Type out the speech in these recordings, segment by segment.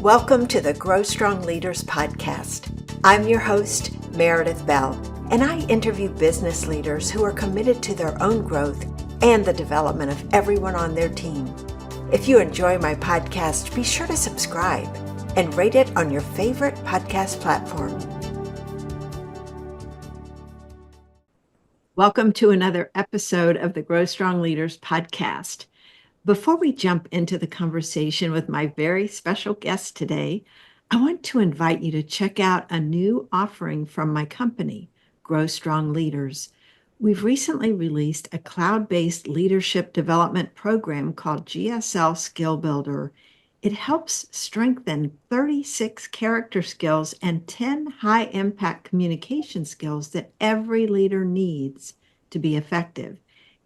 Welcome to the Grow Strong Leaders podcast. I'm your host, Meredith Bell, and I interview business leaders who are committed to their own growth and the development of everyone on their team. If you enjoy my podcast, be sure to subscribe and rate it on your favorite podcast platform. Welcome to another episode of the Grow Strong Leaders podcast. Before we jump into the conversation with my very special guest today, I want to invite you to check out a new offering from my company, Grow Strong Leaders. We've recently released a cloud-based leadership development program called GSL Skill Builder. It helps strengthen 36 character skills and 10 high-impact communication skills that every leader needs to be effective.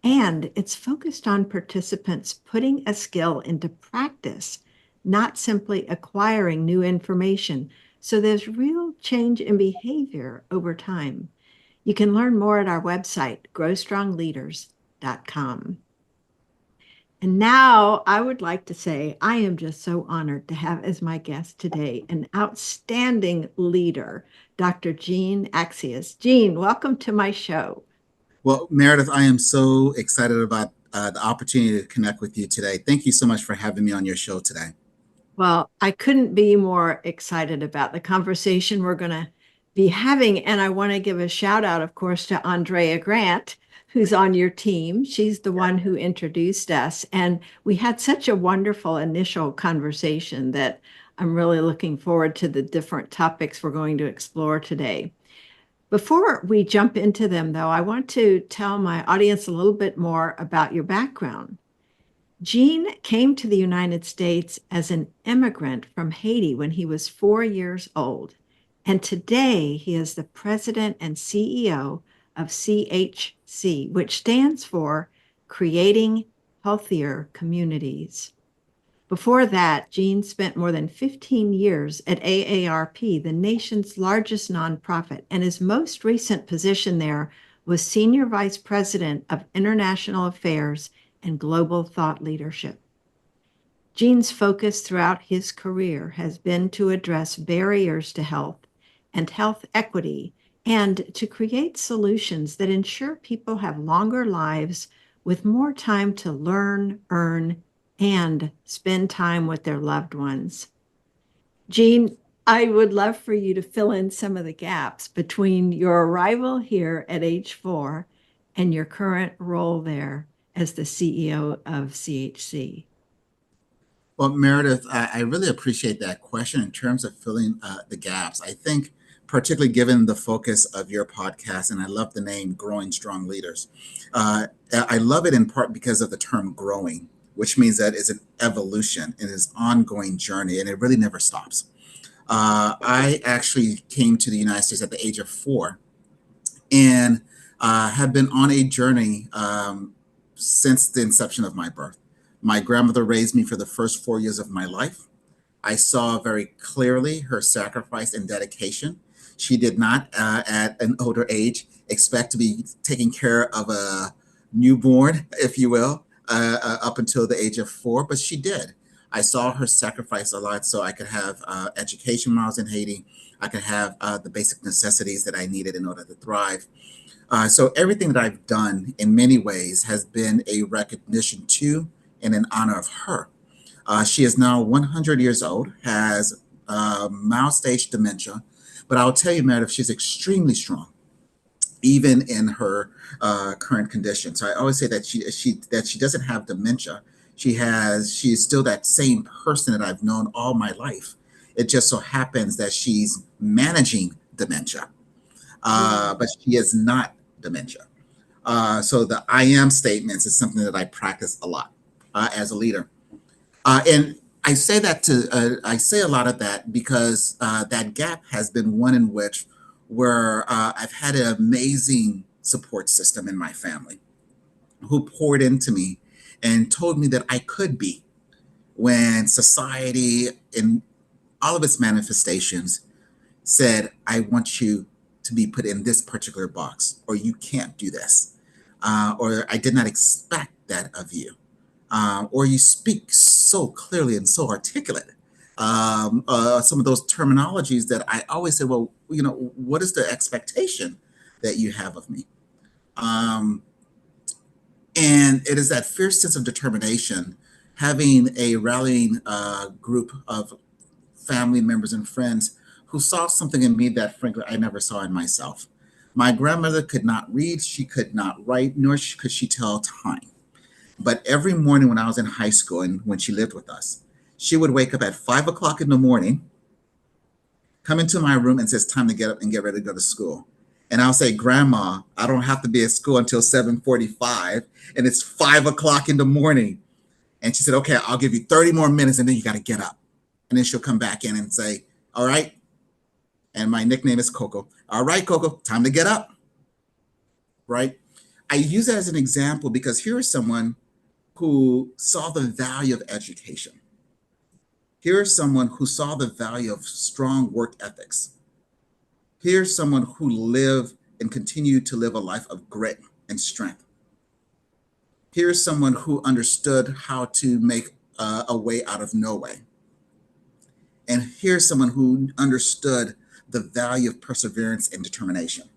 And it's focused on participants putting a skill into practice, not simply acquiring new information. So there's real change in behavior over time. You can learn more at our website, growstrongleaders.com. And now I would like to say I am just so honored to have as my guest today an outstanding leader, Dr. Jean Accius. Jean, welcome to my show. Well, Meredith, I am so excited about the opportunity to connect with you today. Thank you so much for having me on your show today. Well, I couldn't be more excited about the conversation we're going to be having. And I want to give a shout out, of course, to Andrea Grant, who's on your team. She's the one who introduced us. And we had such a wonderful initial conversation that I'm really looking forward to the different topics we're going to explore today. Before we jump into them, though, I want to tell my audience a little bit more about your background. Jean came to the United States as an immigrant from Haiti when he was 4 years old. And today he is the president and CEO of CHC, which stands for Creating Healthier Communities. Before that, Jean spent more than 15 years at AARP, the nation's largest nonprofit, and his most recent position there was Senior Vice President of International Affairs and Global Thought Leadership. Jean's focus throughout his career has been to address barriers to health and health equity and to create solutions that ensure people have longer lives with more time to learn, earn, and spend time with their loved ones. Jean, I would love for you to fill in some of the gaps between your arrival here at age 4 and your current role there as the CEO of CHC. Well, Meredith, I really appreciate that question in terms of filling the gaps. I think, particularly given the focus of your podcast, and I love the name Growing Strong Leaders. I love it in part because of the term growing, which means that it's an evolution, it is an ongoing journey, and it really never stops. I actually came to the United States at the age of 4 and have been on a journey since the inception of my birth. My grandmother raised me for the first 4 years of my life. I saw very clearly her sacrifice and dedication. She did not, at an older age, expect to be taking care of a newborn, if you will, up until the age of 4, but she did. I saw her sacrifice a lot so I could have education when I was in Haiti. I could have the basic necessities that I needed in order to thrive. So everything that I've done in many ways has been a recognition to and an honor of her. She is now 100 years old, has mild stage dementia, but I'll tell you, Meredith, she's extremely strong, even in her current condition. So I always say that she doesn't have dementia. She is still that same person that I've known all my life. It just so happens that she's managing dementia, but she is not dementia. So the I am statements is something that I practice a lot as a leader. And I say a lot of that because that gap has been one in which where I've had an amazing support system in my family who poured into me and told me that I could be when society in all of its manifestations said, I want you to be put in this particular box, or you can't do this, or I did not expect that of you, or you speak so clearly and so articulate some of those terminologies that I always say, well, what is the expectation that you have of me? Um, and it is that fierce sense of determination, having a rallying group of family members and friends who saw something in me that, frankly, I never saw in myself. My grandmother could not read, she could not write, nor could she tell time. But every morning when I was in high school and when she lived with us, she would wake up at 5 o'clock in the morning, come into my room and says, time to get up and get ready to go to school. And I'll say, Grandma, I don't have to be at school until 7:45, and it's 5 o'clock in the morning. And she said, okay, I'll give you 30 more minutes and then you got to get up. And then she'll come back in and say, all right. And my nickname is Coco. All right, Coco, time to get up. Right. I use that as an example because here is someone who saw the value of education. Here is someone who saw the value of strong work ethics. Here's someone who lived and continued to live a life of grit and strength. Here's someone who understood how to make a way out of no way. And here's someone who understood the value of perseverance and determination.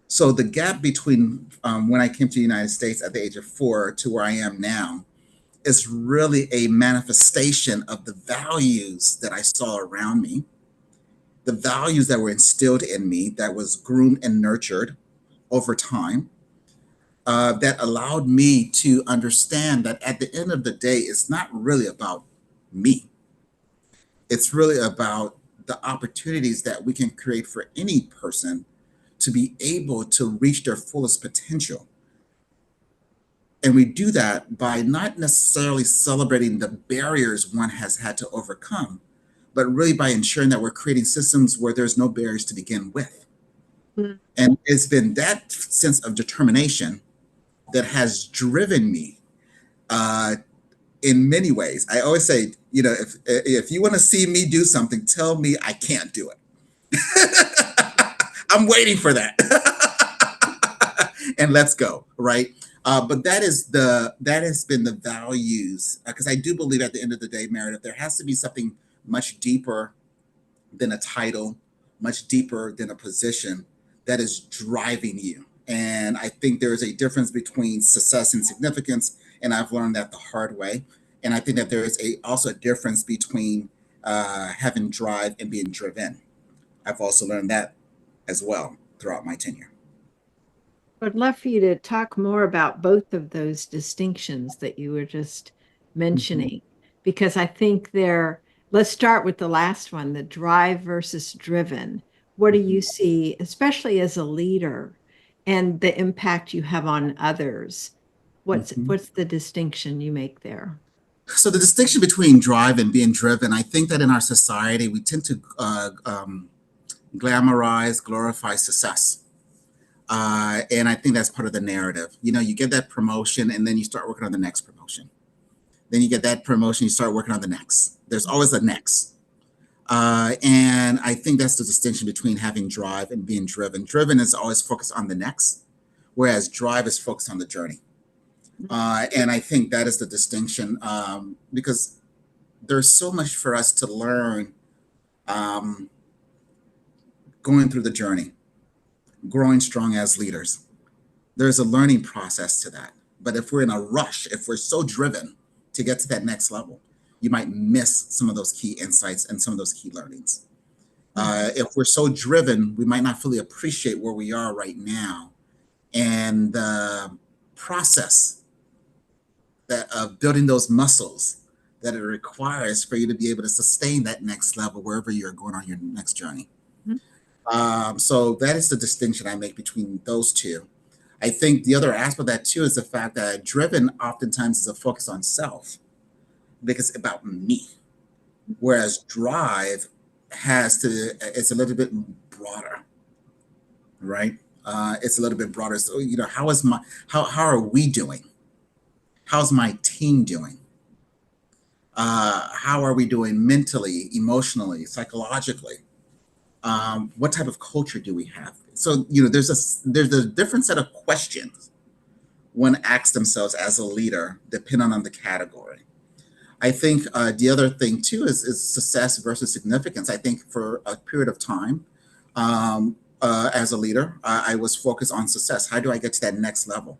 So the gap between when I came to the United States at the age of 4 to where I am now is really a manifestation of the values that I saw around me, the values that were instilled in me, that was groomed and nurtured over time, that allowed me to understand that at the end of the day, it's not really about me. It's really about the opportunities that we can create for any person to be able to reach their fullest potential. And we do that by not necessarily celebrating the barriers one has had to overcome, but really by ensuring that we're creating systems where there's no barriers to begin with. Mm. And it's been that sense of determination that has driven me in many ways. I always say, if you want to see me do something, tell me I can't do it. I'm waiting for that. And let's go, right? But that has been the values, because I do believe at the end of the day, Meredith, there has to be something much deeper than a title, much deeper than a position that is driving you. And I think there is a difference between success and significance, and I've learned that the hard way. And I think that there is also a difference between having drive and being driven. I've also learned that as well throughout my tenure. I'd love for you to talk more about both of those distinctions that you were just Mhm. mentioning, because I think let's start with the last one, the drive versus driven. What do you Mhm. see, especially as a leader, and the impact you have on others? Mhm. What's the distinction you make there? So the distinction between drive and being driven, I think that in our society we tend to glamorize, glorify success. And I think that's part of the narrative. You get that promotion and then you start working on the next promotion. Then you get that promotion, you start working on the next. There's always a next. And I think that's the distinction between having drive and being driven. Driven is always focused on the next, whereas drive is focused on the journey. And I think that is the distinction, because there's so much for us to learn um, going through the journey, growing strong as leaders. There's a learning process to that. But if we're in a rush, if we're so driven to get to that next level, you might miss some of those key insights and some of those key learnings. Mhm. If we're so driven, we might not fully appreciate where we are right now and the process of building those muscles that it requires for you to be able to sustain that next level wherever you're going on your next journey. So that is the distinction I make between those two. I think the other aspect of that too is the fact that driven oftentimes is a focus on self because it's about me, whereas drive it's a little bit broader, right? It's a little bit broader. So how are we doing? How's my team doing? How are we doing mentally, emotionally, psychologically? What type of culture do we have? So there's a different set of questions one asks themselves as a leader, depending on the category. I think the other thing too is success versus significance. I think for a period of time, as a leader, I was focused on success. How do I get to that next level?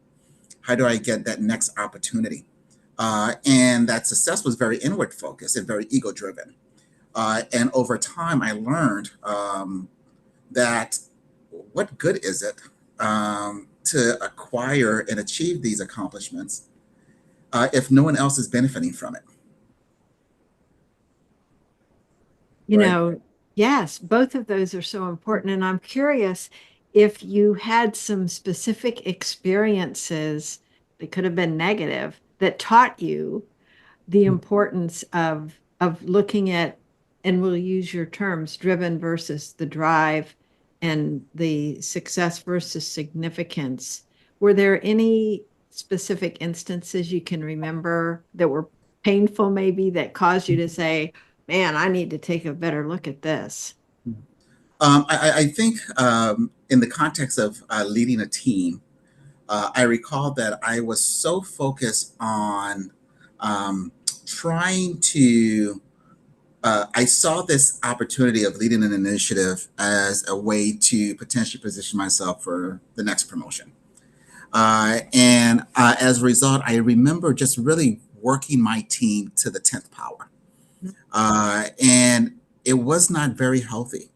How do I get that next opportunity? And that success was very inward focused and very ego driven. And over time, I learned that what good is it to acquire and achieve these accomplishments if no one else is benefiting from it, You right? know, yes, both of those are so important. And I'm curious if you had some specific experiences that could have been negative that taught you the importance of looking at, and we'll use your terms, driven versus the drive and the success versus significance. Were there any specific instances you can remember that were painful, maybe that caused you to say, man, I need to take a better look at this? I think in the context of leading a team, I recall that I was so focused on trying to I saw this opportunity of leading an initiative as a way to potentially position myself for the next promotion. And as a result, I remember just really working my team to the 10th power. And it was not very healthy.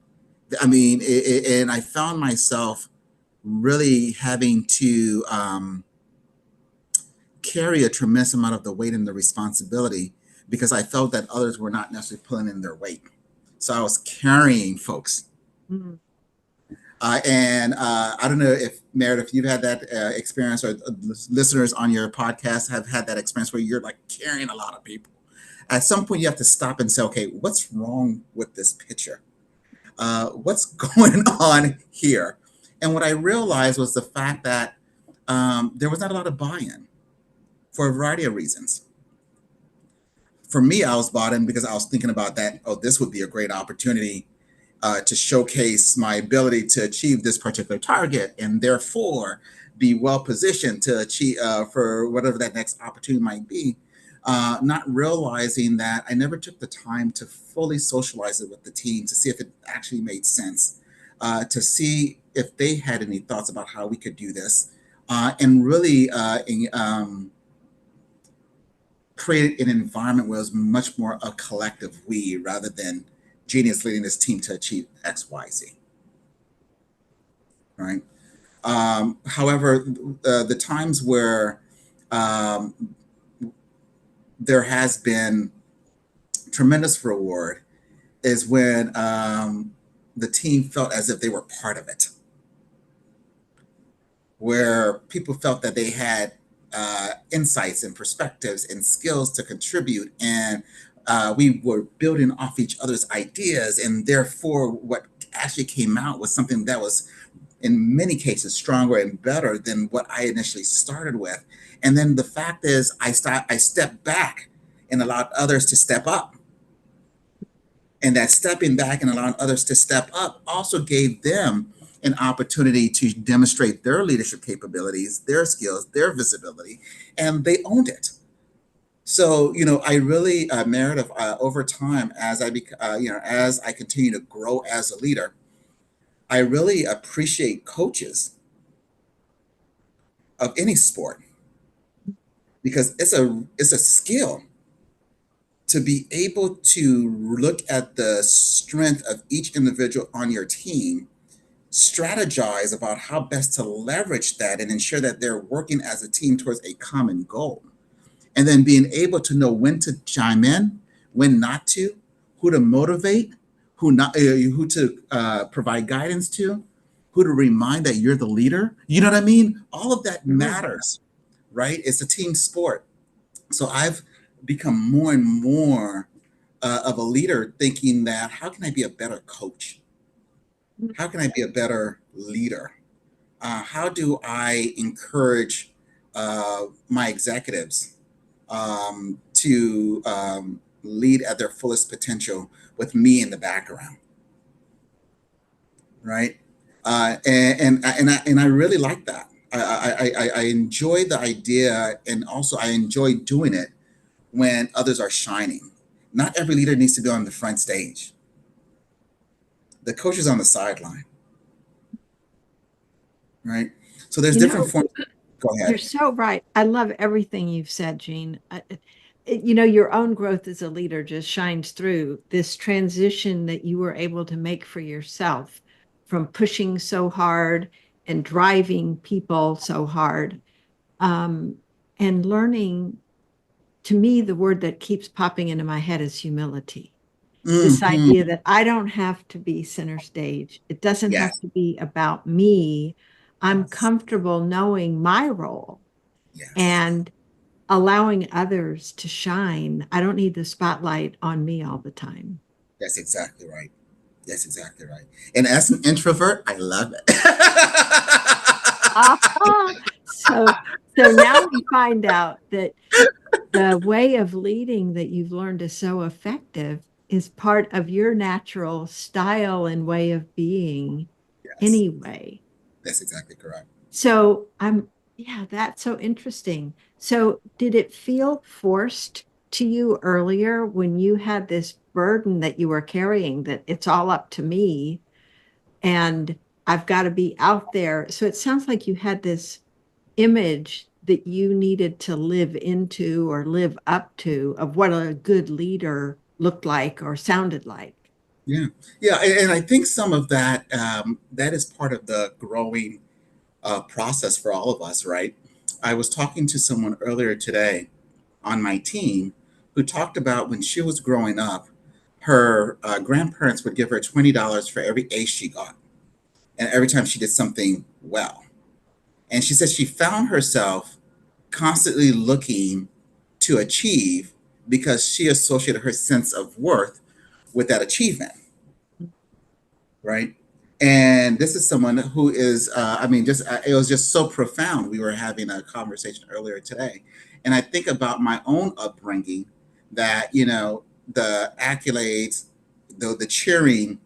I mean, and I found myself really having to carry a tremendous amount of the weight and the responsibility because I felt that others were not necessarily pulling in their weight. So I was carrying folks. Mhm. And I don't know if Meredith, you've had that experience, or listeners on your podcast have had that experience where you're like carrying a lot of people. At some point, you have to stop and say, okay, what's wrong with this picture? What's going on here? And what I realized was the fact that there was not a lot of buy in for a variety of reasons. For me, I was bought in because I was thinking about that. Oh, this would be a great opportunity to showcase my ability to achieve this particular target, and therefore be well positioned to achieve for whatever that next opportunity might be. Not realizing that I never took the time to fully socialize it with the team to see if it actually made sense, to see if they had any thoughts about how we could do this, and really created an environment where it was much more a collective we rather than genius leading this team to achieve X, Y, Z. Right. However, the times where um, there has been tremendous reward is when the team felt as if they were part of it, where people felt that they had insights and perspectives and skills to contribute, and we were building off each other's ideas, and therefore what actually came out was something that was in many cases stronger and better than what I initially started with. And then the fact is I stepped back and allowed others to step up, and that stepping back and allowing others to step up also gave them an opportunity to demonstrate their leadership capabilities, their skills, their visibility, and they owned it. So, I really, Meredith, over time, as I continue to grow as a leader, I really appreciate coaches of any sport because it's a skill to be able to look at the strength of each individual on your team, strategize about how best to leverage that and ensure that they're working as a team towards a common goal. And then being able to know when to chime in, when not to, who to motivate, who to provide guidance to, who to remind that you're the leader. You know what I mean? All of that Mhm. matters, right? It's a team sport. So I've become more and more of a leader, thinking that how can I be a better coach? How can I be a better leader? How do I encourage my executives to lead at their fullest potential with me in the background, right? And I really like that. I enjoy the idea, and also I enjoy doing it when others are shining. Not every leader needs to be on the front stage. The coach is on the sideline, right? So there's You different know, forms. Go you're ahead. so right. I love everything you've said, Jean. Your own growth as a leader just shines through this transition that you were able to make for yourself from pushing so hard and driving people so hard, um, and learning. To me, the word that keeps popping into my head is humility. This Hmm. idea that I don't have to be center stage. It doesn't have Yes, to be about me. I'm yes, comfortable knowing my role yes. and allowing others to shine. I don't need the spotlight on me all the time. That's exactly right. That's exactly right. And as an introvert, I love it. Ah, so so now we find out that the way of leading that you've learned is so effective is part of your natural style and way of being Yes, anyway. that's exactly correct. So yeah, that's so interesting. So did it feel forced to you earlier when you had this burden that you were carrying that it's all up to me and I've got to be out there? So it sounds like you had this image that you needed to live into or live up to of what a good leader looked like or sounded like. Yeah, yeah, and I think some of that that is part of the growing process for all of us, right? I was talking to someone earlier today on my team who talked about when she was growing up, her grandparents would give her $20 for every A she got, and every time she did something well. And she said she found herself constantly looking to achieve because she associated her sense of worth with that achievement, right? And this is someone who is, I mean, just it was just so profound. We were having a conversation earlier today, and I think about my own upbringing that, the accolades, the cheering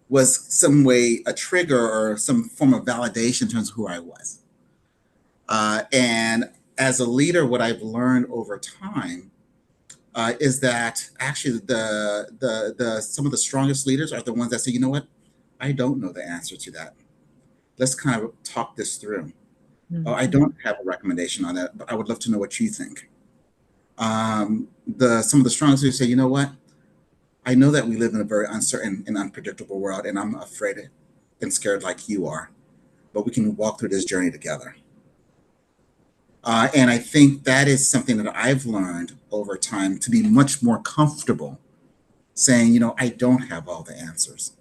was some way a trigger or some form of validation in terms of who I was. And as a leader, what I've learned over time is that actually the some of the strongest leaders are the ones that say, you know what, I don't know the answer to that. Let's kind of talk this through. Oh, I Mhm. don't have a recommendation on that, but I would love to know what you think. The Some of the strongest leaders say, you know what, I know that we live in a very uncertain and unpredictable world, and I'm afraid and scared like you are, but we can walk through this journey together. And I think that is something that I've learned over time to be much more comfortable saying, I don't have all the answers.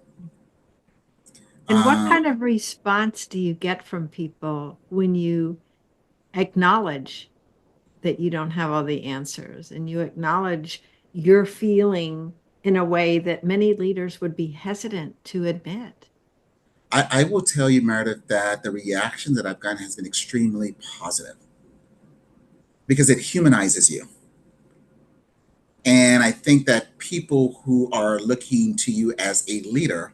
And what Um, kind of response do you get from people when you acknowledge that you don't have all the answers and you acknowledge your feeling in a way that many leaders would be hesitant to admit? I will tell you, Meredith, that the reaction that I've gotten has been extremely positive because it humanizes you. And I think that people who are looking to you as a leader,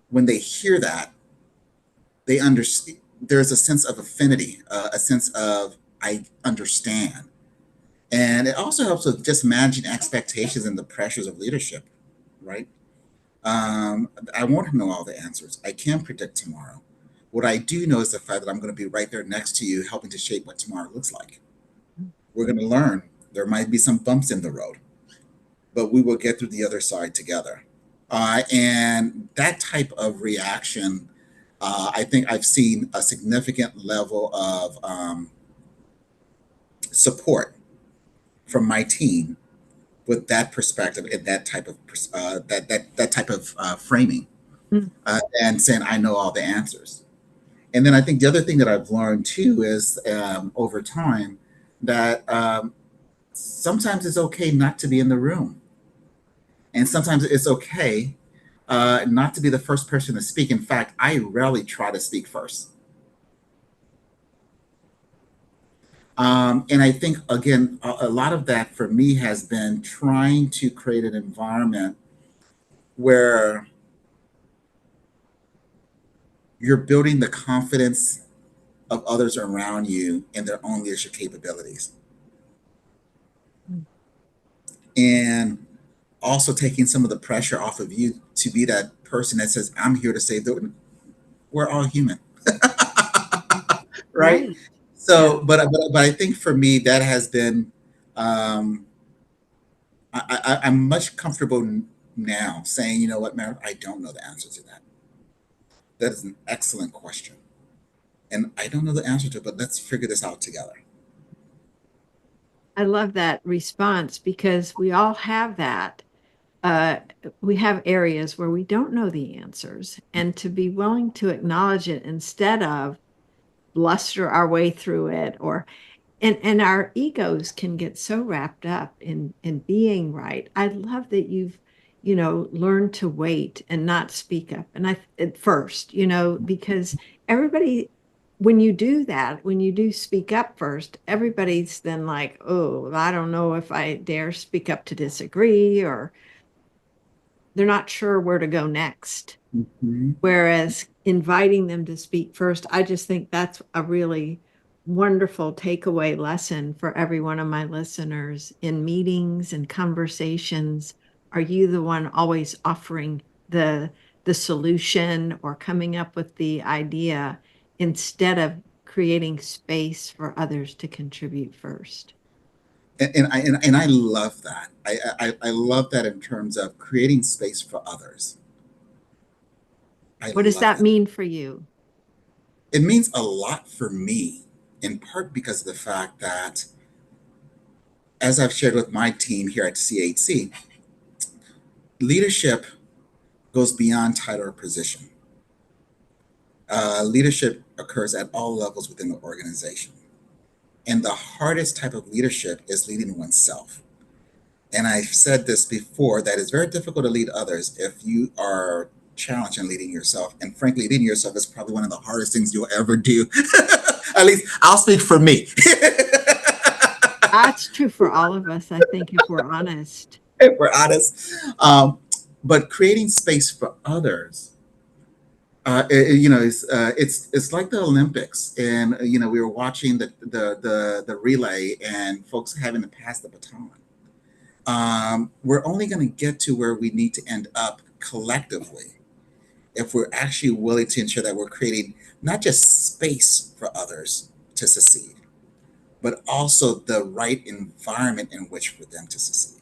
when they hear that, they understand. There's a sense of affinity, a sense of I understand. And it also helps with just managing expectations and the pressures of leadership, right? I won't know all the answers. I can't predict tomorrow. What I do know is the fact that I'm going to be right there next to you, helping to shape what tomorrow looks like. We're going to learn. There might be some bumps in the road, but we will get through the other side together. And that type of reaction, I think I've seen a significant level of support from my team with that perspective and that type of that type of framing, Mm. and saying I know all the answers. And then I think the other thing that I've learned too is over time that sometimes it's okay not to be in the room, and sometimes it's okay not to be the first person to speak. In fact, I rarely try to speak first. And I think, again, a lot of that for me has been trying to create an environment where you're building the confidence of others around you in their own leadership capabilities. and also taking some of the pressure off of you to be that person that says, I'm here to save the, we're all human. Right? Right. Yeah. So, but I think for me that has been, um, I'm much comfortable now saying, you know what, man, I don't know the answer to that. That is an excellent question, and I don't know the answer to it, but let's figure this out together. I love that response because we all have that. Uh, we have areas where we don't know the answers, and to be willing to acknowledge it instead of bluster our way through it, or and our egos can get so wrapped up in being right. I love that you've, learned to wait and not speak up. And at first, because everybody, when you do that, when you do speak up first, everybody's then like, oh, I don't know if I dare speak up to disagree, or they're not sure where to go next. Mhm. Whereas inviting them to speak first, I just think that's a really wonderful takeaway lesson for every one of my listeners in meetings and conversations. Are you the one always offering the solution or coming up with the idea instead of creating space for others to contribute first? And I love that. I love that in terms of creating space for others. I What does love that that. mean for you? It means a lot for me, in part because of the fact that, as I've shared with my team here at CHC, leadership goes beyond title or position. Leadership occurs at all levels within the organization. And the hardest type of leadership is leading oneself. And I've said this before that it's very difficult to lead others if you are challenged in leading yourself. And frankly, leading yourself is probably one of the hardest things you'll ever do. At least I'll speak for me. That's true for all of us, I think, if we're honest. If we're honest. But creating space for others, it's like the Olympics, and we were watching the relay, and folks having to pass the baton. We're only going to get to where we need to end up collectively if we're actually willing to ensure that we're creating not just space for others to succeed, but also the right environment in which for them to succeed,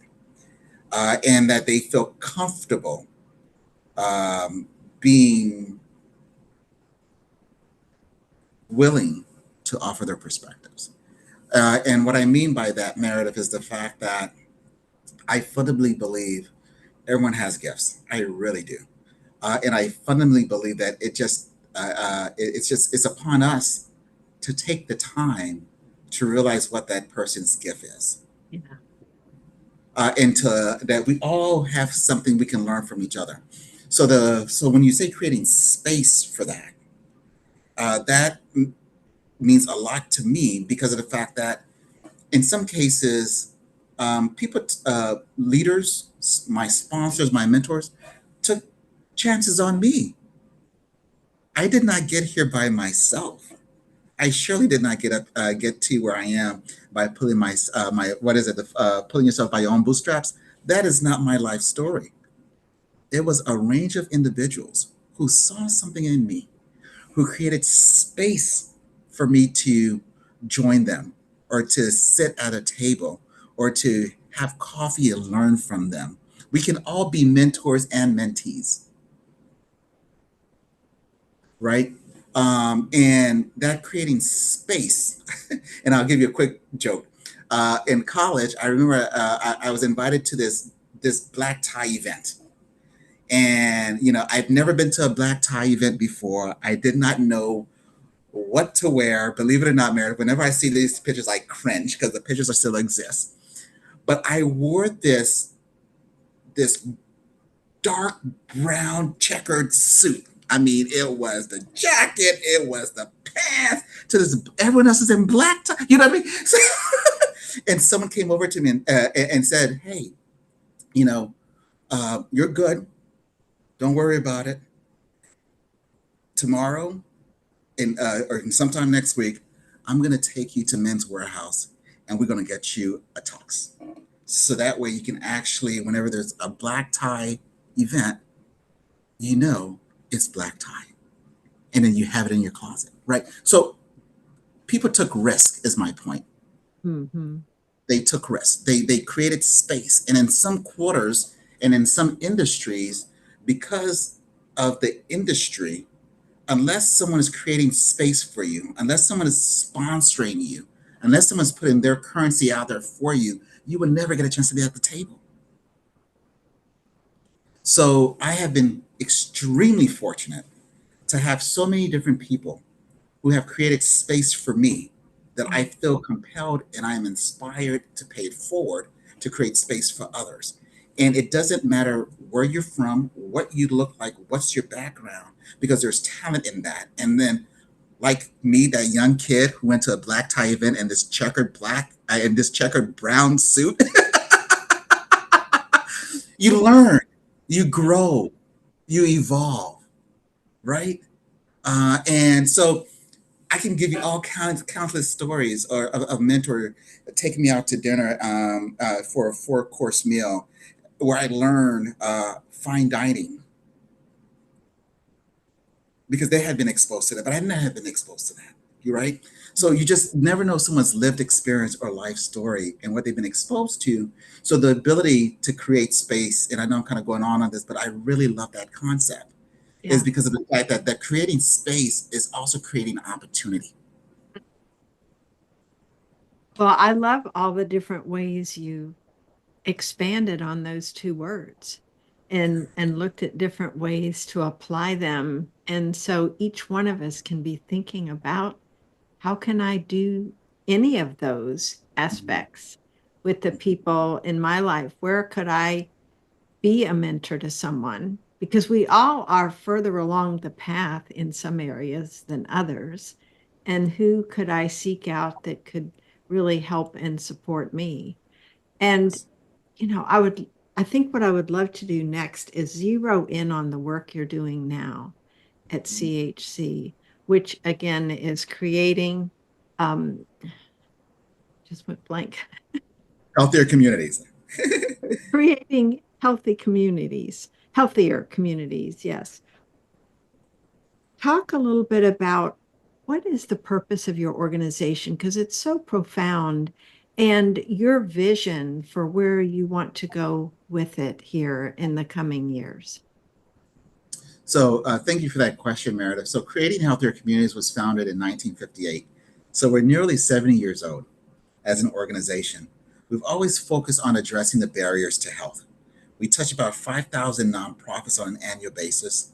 and that they feel comfortable being willing to offer their perspectives. And what I mean by that, Meredith, is the fact that I fundamentally believe everyone has gifts. I really do. And I fundamentally believe that it's upon us to take the time to realize what that person's gift is, Yeah. and to that we all have something we can learn from each other. So when you say creating space for that, that means a lot to me because of the fact that in some cases, people, leaders, my sponsors, my mentors, took chances on me. I did not get here by myself. I surely did not get to where I am by pulling my what is it, pulling yourself by your own bootstraps. That is not my life story. It was a range of individuals who saw something in me, who created space for me to join them, or to sit at a table, or to have coffee and learn from them. We can all be mentors and mentees, right? And that creating space. And I'll give you a quick joke. In college, I remember I was invited to this black tie event. And I've never been to a black tie event before. I did not know what to wear. Believe it or not, Meredith, whenever I see these pictures, I cringe because the pictures are still exist. But I wore this dark brown checkered suit. I mean, it was the jacket, it was the pants. To this, everyone else is in black tie. You know what I mean? So, and someone came over to me and said, "Hey, you're good. Don't worry about it. Tomorrow, or sometime next week, I'm gonna take you to Men's Warehouse, and we're gonna get you a tux." So that way you can actually, whenever there's a black tie event, you know it's black tie. And then you have it in your closet, right? So people took risk, is my point. Hmm. They took risks. They created space. And in some quarters and in some industries, because of the industry, unless someone is creating space for you, unless someone is sponsoring you, unless someone's putting their currency out there for you, you will never get a chance to be at the table. So I have been extremely fortunate to have so many different people who have created space for me that I feel compelled and I am inspired to pay it forward to create space for others. And it doesn't matter where you're from, what you look like, what's your background, because there's talent in that. And then, like me, that young kid who went to a black tie event in this checkered in this checkered brown suit, you learn, you grow, you evolve, right? And so I can give you all kinds, countless stories or of mentor taking me out to dinner for a four-course meal where I learned fine dining because they had been exposed to that, but I didn't have been exposed to that. You right? So you just never know someone's lived experience or life story and what they've been exposed to. So the ability to create space, and I know I'm kind of going on this, but I really love that concept, is Yeah. because of the fact that creating space is also creating opportunity. Well, I love all the different ways you expanded on those two words and looked at different ways to apply them. And so each one of us can be thinking about how can I do any of those Mhm. aspects with the people in my life? Where could I be a mentor to someone? Because we all are further along the path in some areas than others. And who could I seek out that could really help and support me? And, I think what I would love to do next is zero in on the work you're doing now at CHC, which again is creating, um, just went blank, Healthier communities. creating healthier communities. Yes. Talk a little bit about what is the purpose of your organization because it's so profound and your vision for where you want to go with it here in the coming years. So thank you for that question, Meredith. So Creating Healthier Communities was founded in 1958. So we're nearly 70 years old as an organization. We've always focused on addressing the barriers to health. We touch about 5,000 nonprofits on an annual basis.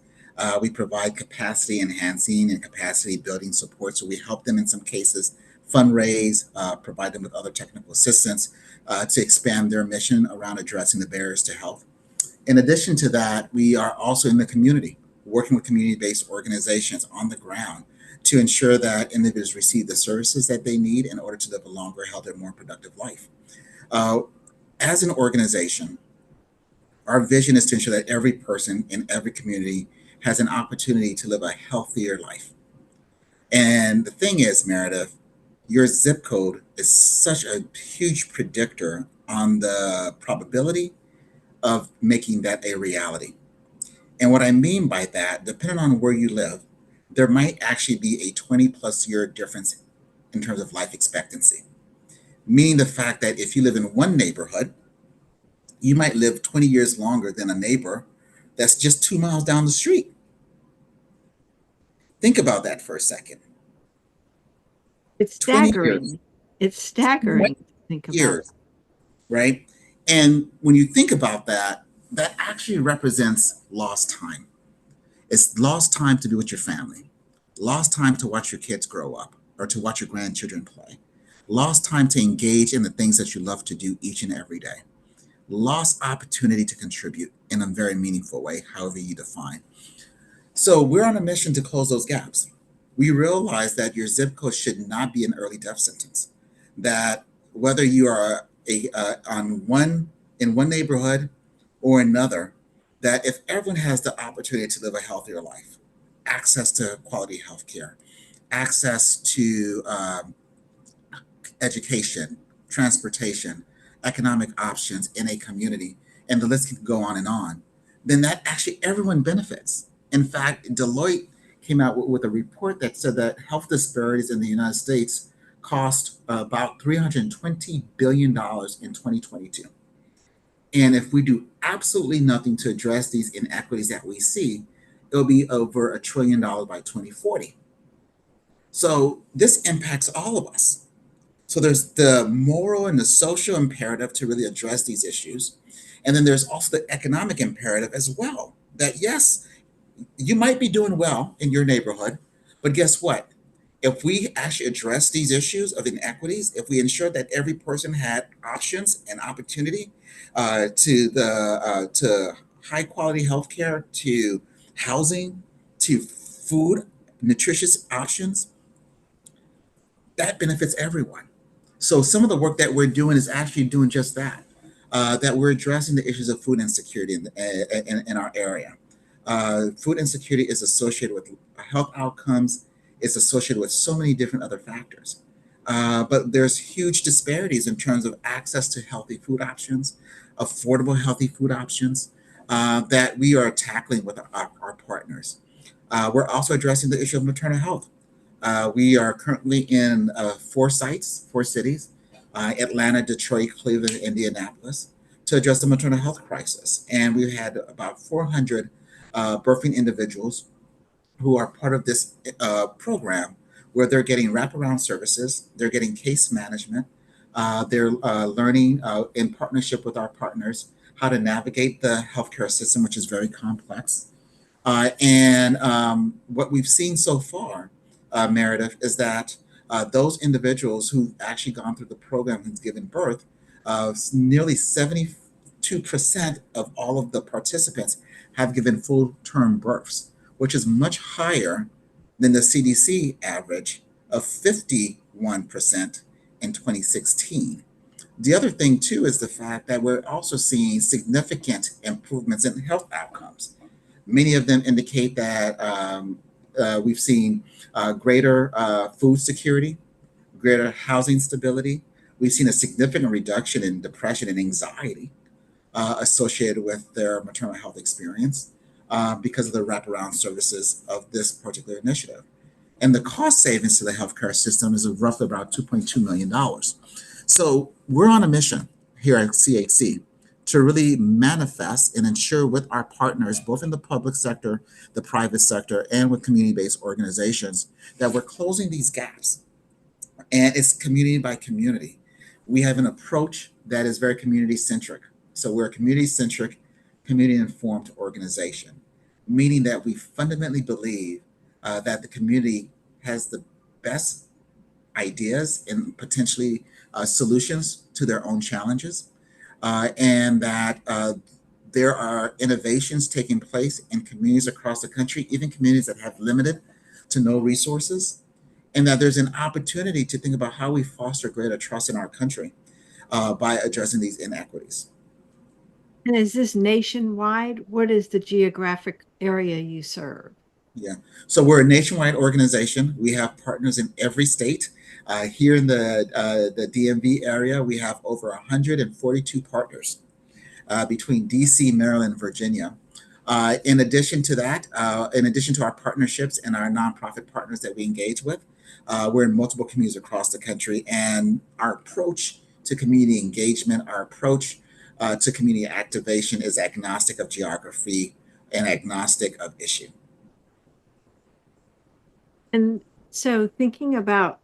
We provide capacity enhancing and capacity building support. So we help them in some cases fundraise, provide them with other technical assistance to expand their mission around addressing the barriers to health. In addition to that, we are also in the community, working with community based organizations on the ground to ensure that individuals receive the services that they need in order to live a longer, healthier, more productive life. Uh, as an organization, our vision is to ensure that every person in every community has an opportunity to live a healthier life. And the thing is, Meredith, your zip code is such a huge predictor on the probability of making that a reality. And what I mean by that, depending on where you live, there might actually be a 20 plus year difference in terms of life expectancy. Meaning the fact that if you live in one neighborhood, you might live 20 years longer than a neighbor that's just 2 miles down the street. Think about that for a second. It's 20 years, staggering. It's 20 staggering to think about. years, right? And when you think about that, that actually represents lost time. It's lost time to be with your family, lost time to watch your kids grow up or to watch your grandchildren play, lost time to engage in the things that you love to do each and every day, lost opportunity to contribute in a very meaningful way, however you define. So we're on a mission to close those gaps. We realize that your zip code should not be an early death sentence. That whether you are on one in one neighborhood or another, that if everyone has the opportunity to live a healthier life, access to quality health care, access to education, transportation, economic options in a community, and the list can go on, then that actually everyone benefits. In fact, Deloitte came out with a report that said that health disparities in the United States cost about $320 billion in 2022. And if we do absolutely nothing to address these inequities that we see, it'll be over $1 trillion by 2040. So this impacts all of us. So there's the moral and the social imperative to really address these issues. And then there's also the economic imperative as well. That yes, you might be doing well in your neighborhood, but guess what? If we actually address these issues of inequities, if we ensure that every person had options and opportunity to high quality healthcare, to housing, to food, nutritious options, that benefits everyone. So some of the work that we're doing is actually doing just that. That we're addressing the issues of food insecurity in our area. Food insecurity is associated with health outcomes. It's associated with so many different other factors. But there's huge disparities in terms of access to healthy food options, affordable healthy food options that we are tackling with our partners. We're also addressing the issue of maternal health. We are currently in four sites, four cities, Atlanta, Detroit, Cleveland, Indianapolis, to address the maternal health crisis. And we've had about 400 birthing individuals who are part of this program where they're getting wraparound services, they're getting case management, they're learning in partnership with our partners how to navigate the healthcare system, which is very complex. And what we've seen so far, Meredith, is that those individuals who've actually gone through the program and given birth, nearly 72% of all of the participants have given full term births, which is much higher than the CDC average of 51% in 2016. The other thing, too, is the fact that we're also seeing significant improvements in health outcomes. Many of them indicate that we've seen greater food security, greater housing stability. We've seen a significant reduction in depression and anxiety associated with their maternal health experience because of the wraparound services of this particular initiative. And the cost savings to the healthcare system is of roughly about $2.2 million. So we're on a mission here at CHC to really manifest and ensure with our partners, both in the public sector, the private sector, and with community-based organizations, that we're closing these gaps. And it's community by community. We have an approach that is very community-centric. So we're a community-centric, community-informed organization, meaning that we fundamentally believe that the community has the best ideas and potentially solutions to their own challenges, and that there are innovations taking place in communities across the country, even communities that have limited to no resources, and that there's an opportunity to think about how we foster greater trust in our country by addressing these inequities. And is this nationwide? What is the geographic area you serve? Yeah. So we're a nationwide organization. We have partners in every state. Here in the DMV area, we have over 142 partners between DC, Maryland, Virginia. In addition to that, in addition to our partnerships and our nonprofit partners that we engage with, we're in multiple communities across the country. And our approach to community engagement, our approach to community activation is agnostic of geography and agnostic of issue. And so thinking about,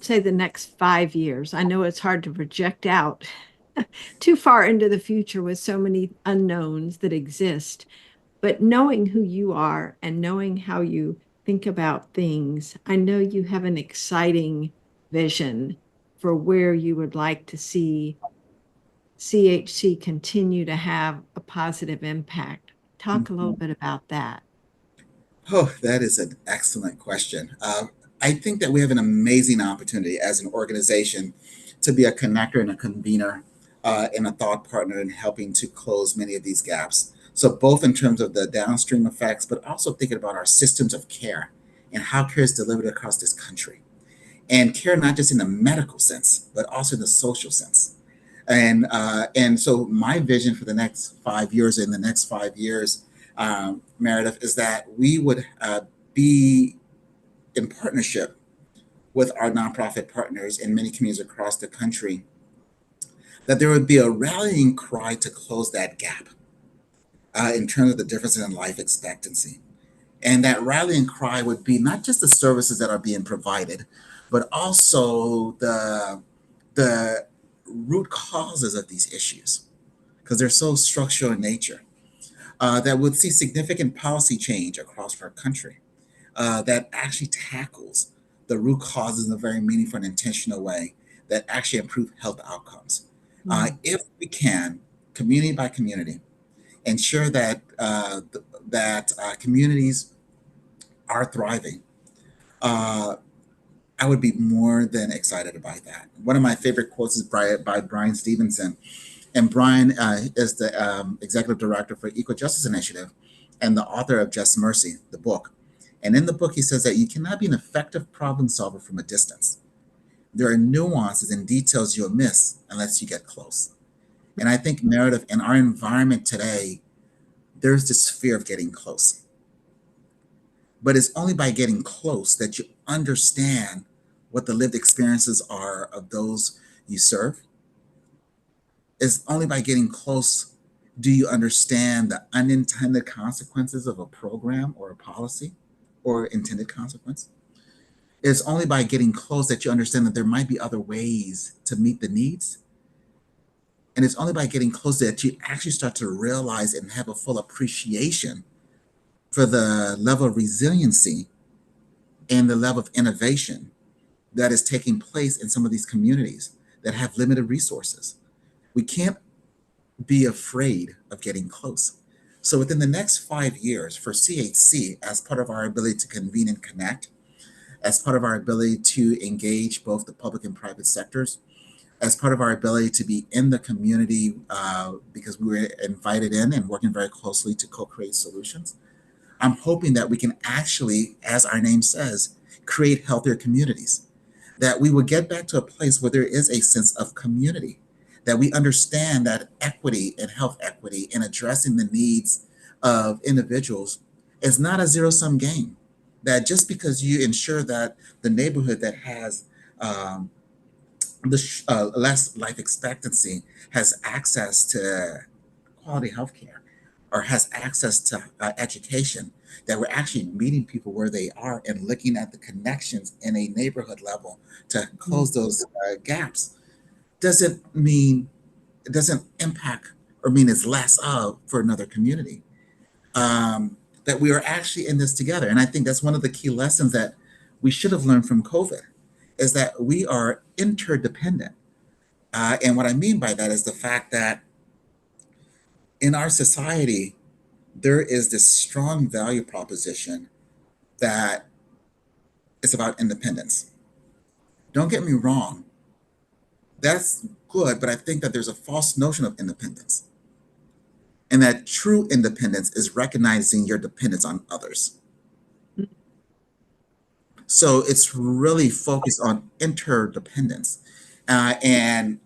say, the next 5 years, I know it's hard to project out too far into the future with so many unknowns that exist, but knowing who you are and knowing how you think about things, I know you have an exciting vision for where you would like to see CHC continue to have a positive impact. Talk a little Mhm. bit about that. Oh, that is an excellent question. I think that we have an amazing opportunity as an organization to be a connector and a convener and a thought partner in helping to close many of these gaps. So, both in terms of the downstream effects, but also thinking about our systems of care and how care is delivered across this country. And care not just in the medical sense, but also in the social sense. And so my vision for the next 5 years, in the next 5 years, Meredith, is that we would be in partnership with our nonprofit partners in many communities across the country, that there would be a rallying cry to close that gap in terms of the differences in life expectancy. And that rallying cry would be not just the services that are being provided, but also the root causes of these issues, because they're so structural in nature. That would see significant policy change across our country that actually tackles the root causes in a very meaningful and intentional way that actually improve health outcomes. If we can, community by community, ensure that communities are thriving, uh, I would be more than excited about that. One of my favorite quotes is by Brian Stevenson. And Brian is the executive director for Equal Justice Initiative and the author of Just Mercy, the book. And in the book, he says that you cannot be an effective problem solver from a distance. There are nuances and details you'll miss unless you get close. And I think, Meredith, in our environment today, there's this fear of getting close. But it's only by getting close that you understand what the lived experiences are of those you serve. It's only by getting close do you understand the unintended consequences of a program or a policy or intended consequence. It's only by getting close that you understand that there might be other ways to meet the needs. And it's only by getting close that you actually start to realize and have a full appreciation for the level of resiliency and the level of innovation that is taking place in some of these communities that have limited resources. We can't be afraid of getting close. So within the next 5 years for CHC, as part of our ability to convene and connect, as part of our ability to engage both the public and private sectors, as part of our ability to be in the community because we were invited in and working very closely to co-create solutions, I'm hoping that we can actually, as our name says, create healthier communities, that we will get back to a place where there is a sense of community, that we understand that equity and health equity in addressing the needs of individuals is not a zero-sum game. That just because you ensure that the neighborhood that has less life expectancy has access to quality health care or has access to education, that we're actually meeting people where they are and looking at the connections in a neighborhood level to close those gaps, doesn't mean it doesn't impact or mean it's less of for another community. That we are actually in this together. And I think that's one of the key lessons that we should have learned from COVID, is that we are interdependent. And what I mean by that is the fact that in our society, there is this strong value proposition that it's about independence. Don't get me wrong, that's good, but I think that there's a false notion of independence. And that true independence is recognizing your dependence on others. So it's really focused on interdependence. And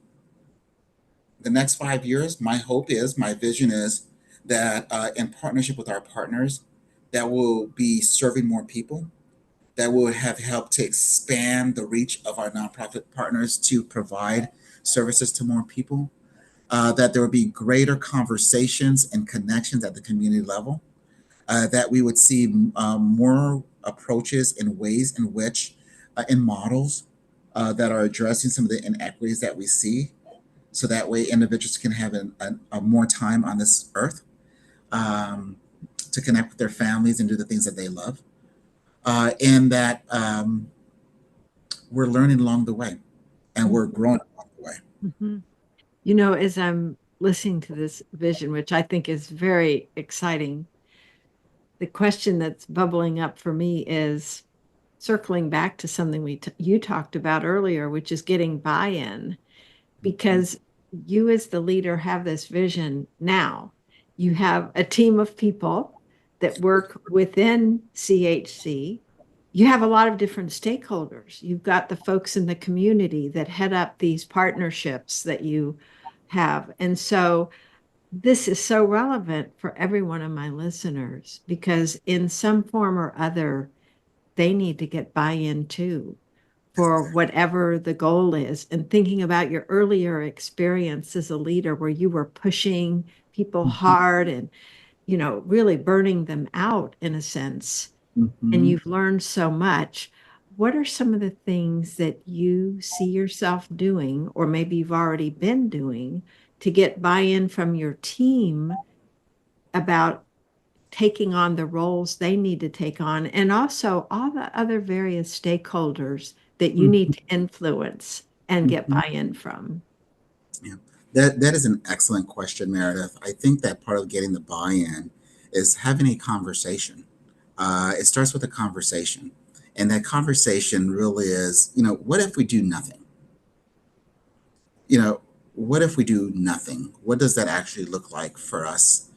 the next 5 years, my hope is, my vision is that in partnership with our partners, that will be serving more people, that will have helped to expand the reach of our nonprofit partners to provide services to more people, that there will be greater conversations and connections at the community level, that we would see more approaches and ways in which, in models that are addressing some of the inequities that we see, so that way individuals can have a more time on this earth to connect with their families and do the things that they love. And that we're learning along the way and we're growing along the way. Mm-hmm. You know, as I'm listening to this vision, which I think is very exciting, the question that's bubbling up for me is circling back to something you talked about earlier, which is getting buy-in, because you as the leader have this vision now. You have a team of people that work within CHC. You have a lot of different stakeholders. You've got the folks in the community that head up these partnerships that you have. And so this is so relevant for every one of my listeners because in some form or other, they need to get buy-in too That's for exactly. whatever the goal is. And thinking about your earlier experience as a leader where you were pushing people Mhm. hard and, really burning them out in a sense, and Mhm. you've learned so much. What are some of the things that you see yourself doing, or maybe you've already been doing, to get buy-in from your team about taking on the roles they need to take on, and also all the other various stakeholders that you need Mhm. to influence and get Mhm. buy-in from? Yeah, that is an excellent question, Meredith. I think that part of getting the buy-in is having a conversation. It starts with a conversation, and that conversation really is, what if we do nothing? You know, what if we do nothing? What does that actually look like for us?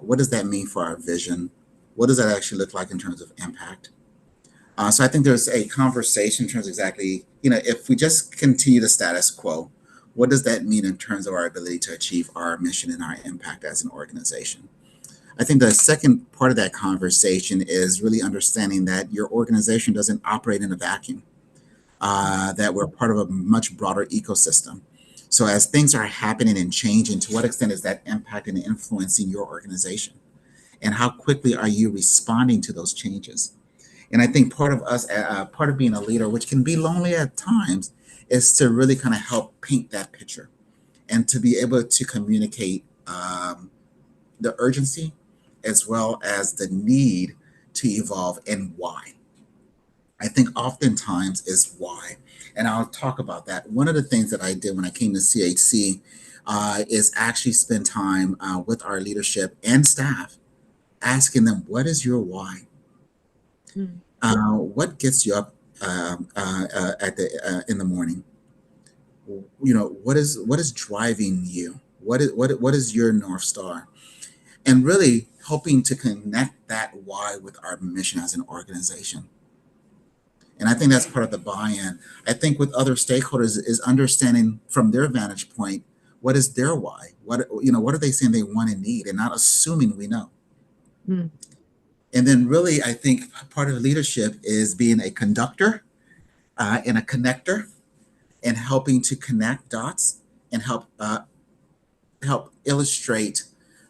What does that mean for our vision? What does that actually look like in terms of impact? So I think there's a conversation in terms of exactly, if we just continue the status quo, what does that mean in terms of our ability to achieve our mission and our impact as an organization? I think the second part of that conversation is really understanding that your organization doesn't operate in a vacuum, that we're part of a much broader ecosystem. So as things are happening and changing, to what extent is that impacting and influencing your organization? And how quickly are you responding to those changes? And I think part of being a leader, which can be lonely at times, is to really kind of help paint that picture and to be able to communicate the urgency as well as the need to evolve and why. I think oftentimes is why. And I'll talk about that. One of the things that I did when I came to CHC is actually spend time with our leadership and staff, asking them, what is your why? Mm. What gets you up at the in the morning? What is driving you? What is your north star? And really helping to connect that why with our mission as an organization. And I think that's part of the buy-in. I think with other stakeholders is understanding from their vantage point what is their why. What are they saying they want and need, and not assuming we know. Mm. And then really, I think part of leadership is being a conductor and a connector and helping to connect dots and help illustrate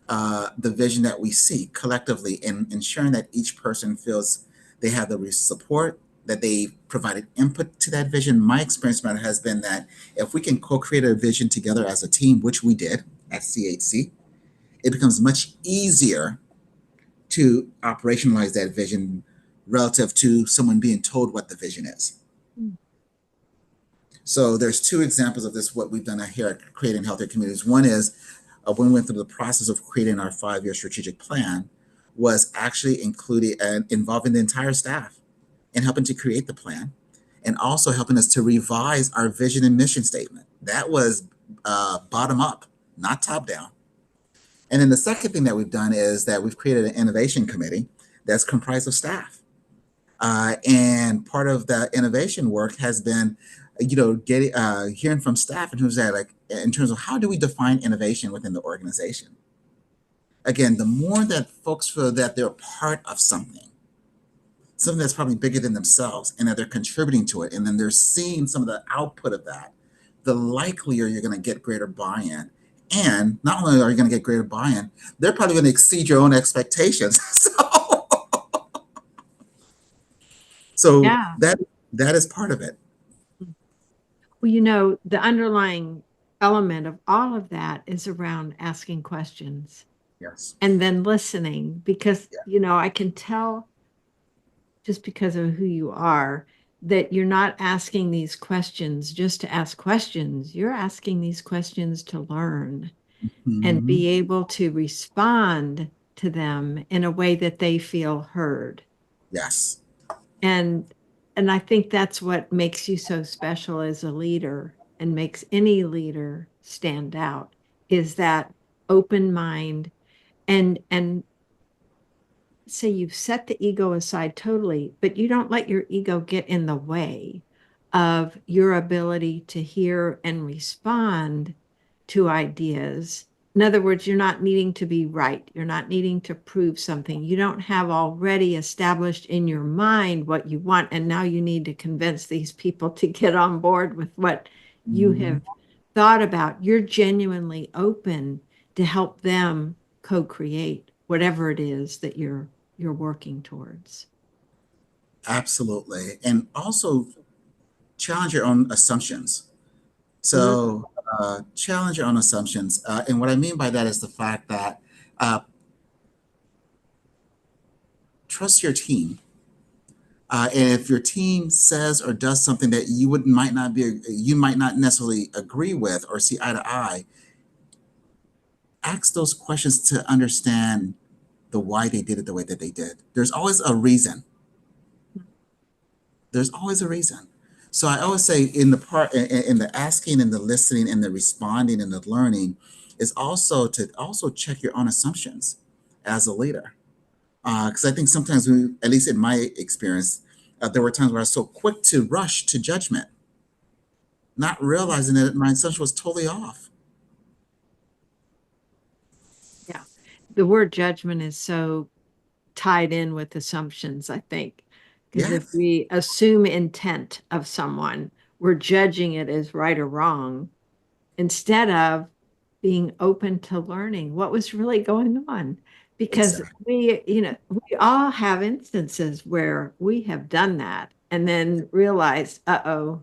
the vision that we see collectively, and ensuring that each person feels they have the support, that they provided input to that vision. My experience matter has been that if we can co-create a vision together as a team, which we did at CHC, it becomes much easier to operationalize that vision relative to someone being told what the vision is. Mm. So there's two examples of this, what we've done here at Creating Healthier Communities. One is when we went through the process of creating our 5-year strategic plan, was actually including and involving the entire staff in helping to create the plan, and also helping us to revise our vision and mission statement. That was bottom up, not top down. And then the second thing that we've done is that we've created an innovation committee that's comprised of staff. And part of the innovation work has been, getting hearing from staff in terms of like in terms of how do we define innovation within the organization. Again, the more that folks feel that they're part of something that's probably bigger than themselves, and that they're contributing to it, and then they're seeing some of the output of that, the likelier you're going to get greater buy-in. And not only are you going to get greater buy-in, they're probably going to exceed your own expectations. So Yeah. that is part of it. Well, the underlying element of all of that is around asking questions Yes. and then listening because, Yeah. I can tell just because of who you are that you're not asking these questions just to ask questions. You're asking these questions to learn and Mhm. be able to respond to them in a way that they feel heard. Yes. And and I think that's what makes you so special as a leader and makes any leader stand out is that open mind and say you've set the ego aside totally, but you don't let your ego get in the way of your ability to hear and respond to ideas. In other words, you're not needing to be right. You're not needing to prove something. You don't have already established in your mind what you want. And now you need to convince these people to get on board with what you Mhm. have thought about. You're genuinely open to help them co-create whatever it is that you're working towards. Absolutely. And also challenge your own assumptions. Mm, So, challenge your own assumptions. And what I mean by that is the fact that uh, trust your team. And if your team says or does something that you might not necessarily agree with or see eye to eye, ask those questions to understand the why they did it the way that they did. There's always a reason. There's always a reason. So I always say in the asking and the listening and the responding and the learning is also to also check your own assumptions as a leader. Because I think sometimes we, at least in my experience, there were times where I was so quick to rush to judgment, not realizing that my assumption was totally off. yeah. The word judgment is so tied in with assumptions, I think. Because if Yes, we assume intent of someone, we're judging it as right or wrong instead of being open to learning what was really going on. Because exactly. we all have instances where we have done that and then realize, uh-oh,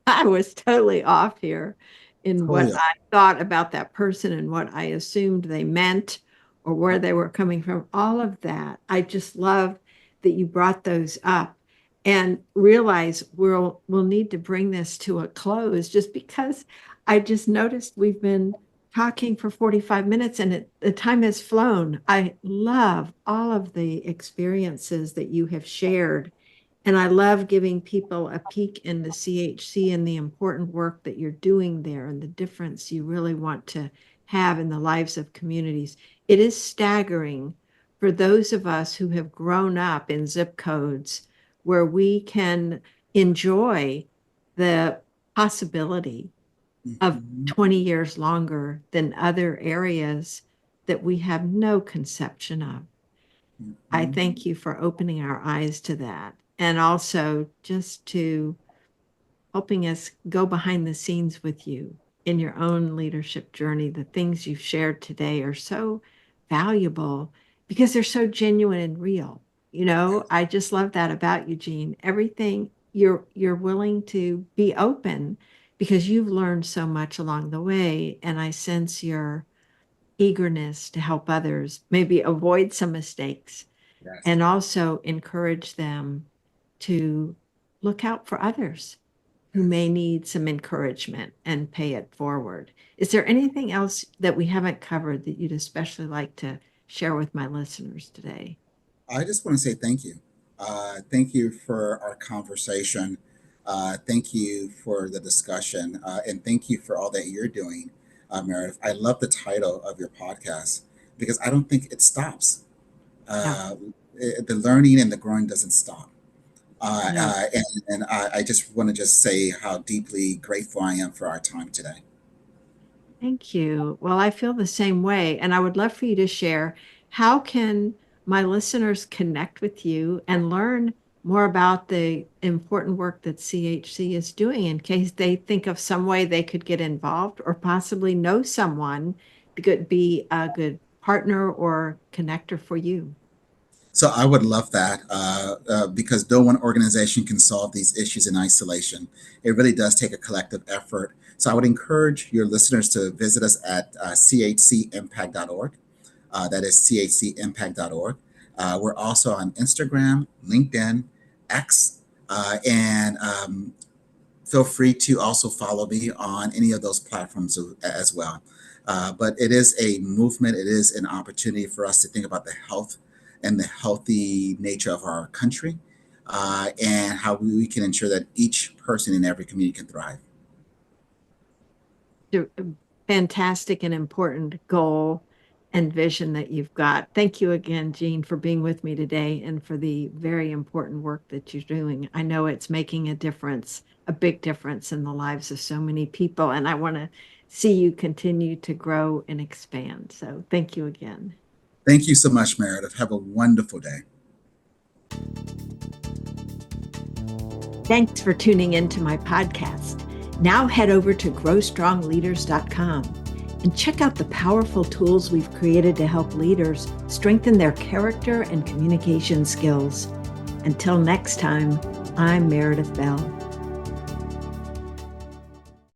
I was totally off here in what Totally off. I thought about that person and what I assumed they meant or where they were coming from. All of that. I just love that you brought those up and realize we'll need to bring this to a close just because I just noticed we've been talking for 45 minutes and the time has flown. I love all of the experiences that you have shared and I love giving people a peek into CHC and the important work that you're doing there and the difference you really want to have in the lives of communities. It is staggering for those of us who have grown up in zip codes where we can enjoy the possibility of Mhm, 20 years longer than other areas that we have no conception of. I mhm. thank you for opening our eyes to that and also just to helping us go behind the scenes with you in your own leadership journey. The things you've shared today are so valuable because they're so genuine and real. I just love that about you, Jean. Everything you're willing to be open because you've learned so much along the way. And I sense your eagerness to help others, maybe avoid some mistakes Yes. and also encourage them to look out for others who Yes. may need some encouragement and pay it forward. Is there anything else that we haven't covered that you'd especially like to share with my listeners today? I just want to say thank you. Thank you for our conversation. Thank you for the discussion. And thank you for all that you're doing, Meredith. I love the title of your podcast because I don't think it stops. Yeah, Uh, the learning and the growing doesn't stop. no, And I just want to just say how deeply grateful I am for our time today. thank you. Well, I feel the same way, and I would love for you to share how can my listeners connect with you and learn more about the important work that CHC is doing in case they think of some way they could get involved or possibly know someone that could be a good partner or connector for you. So I would love that because no one organization can solve these issues in isolation. It really does take a collective effort. So I would encourage your listeners to visit us at chcimpact.org. That is chcimpact.org. We're also on Instagram, LinkedIn, X, and feel free to also follow me on any of those platforms as well. But it is a movement, it is an opportunity for us to think about the health and the healthy nature of our country and how we can ensure that each person in every community can thrive. A fantastic and important goal and vision that you've got. Thank you again, Jean, for being with me today and for the very important work that you're doing. I know it's making a difference, a big difference in the lives of so many people. And I want to see you continue to grow and expand. So thank you again. Thank you so much, Meredith. Have a wonderful day. Thanks for tuning into my podcast. Now head over to growstrongleaders.com and check out the powerful tools we've created to help leaders strengthen their character and communication skills. Until next time, I'm Meredith Bell.